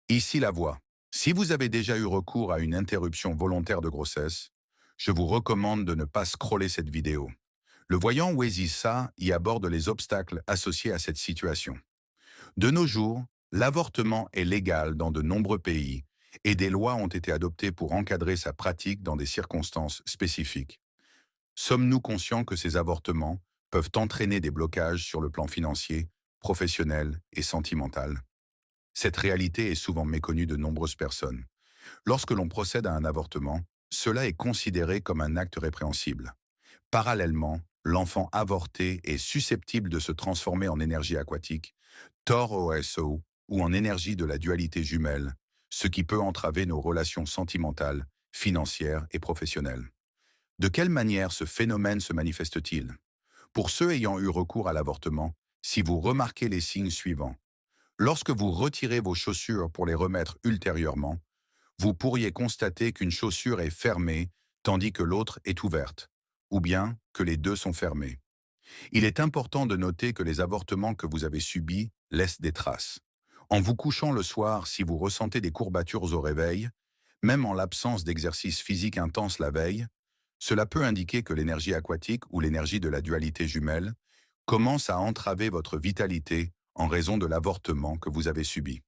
Ici la voix. Si vous avez déjà eu recours à une interruption volontaire de grossesse, je vous recommande de ne pas scroller cette vidéo. Le voyant Wezissa y aborde les obstacles associés à cette situation. De nos jours, l'avortement est légal dans de nombreux pays et des lois ont été adoptées pour encadrer sa pratique dans des circonstances spécifiques. Sommes-nous conscients que ces avortements peuvent entraîner des blocages sur le plan financier, professionnel et sentimental? Cette réalité est souvent méconnue de nombreuses personnes. Lorsque l'on procède à un avortement, cela est considéré comme un acte répréhensible. Parallèlement, l'enfant avorté est susceptible de se transformer en énergie aquatique, Tor OSO, ou en énergie de la dualité jumelle, ce qui peut entraver nos relations sentimentales, financières et professionnelles. De quelle manière ce phénomène se manifeste-t-il? Pour ceux ayant eu recours à l'avortement, si vous remarquez les signes suivants, lorsque vous retirez vos chaussures pour les remettre ultérieurement, vous pourriez constater qu'une chaussure est fermée tandis que l'autre est ouverte, ou bien que les deux sont fermés. Il est important de noter que les avortements que vous avez subis laissent des traces. En vous couchant le soir, si vous ressentez des courbatures au réveil, même en l'absence d'exercice physique intense la veille, cela peut indiquer que l'énergie aquatique ou l'énergie de la dualité jumelle commence à entraver votre vitalité en raison de l'avortement que vous avez subi.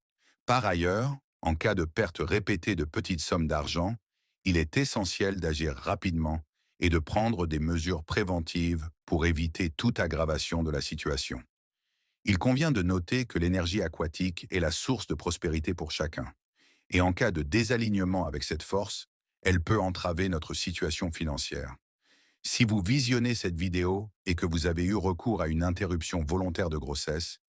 Par ailleurs, en cas de perte répétée de petites sommes d'argent, il est essentiel d'agir rapidement et de prendre des mesures préventives pour éviter toute aggravation de la situation. Il convient de noter que l'énergie aquatique est la source de prospérité pour chacun, et en cas de désalignement avec cette force, elle peut entraver notre situation financière. Si vous visionnez cette vidéo et que vous avez eu recours à une interruption volontaire de grossesse,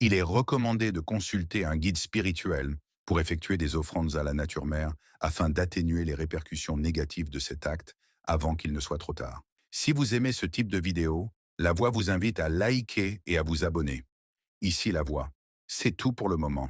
il est recommandé de consulter un guide spirituel pour effectuer des offrandes à la nature mère afin d'atténuer les répercussions négatives de cet acte avant qu'il ne soit trop tard. Si vous aimez ce type de vidéo, La Voix vous invite à liker et à vous abonner. Ici La Voix. C'est tout pour le moment.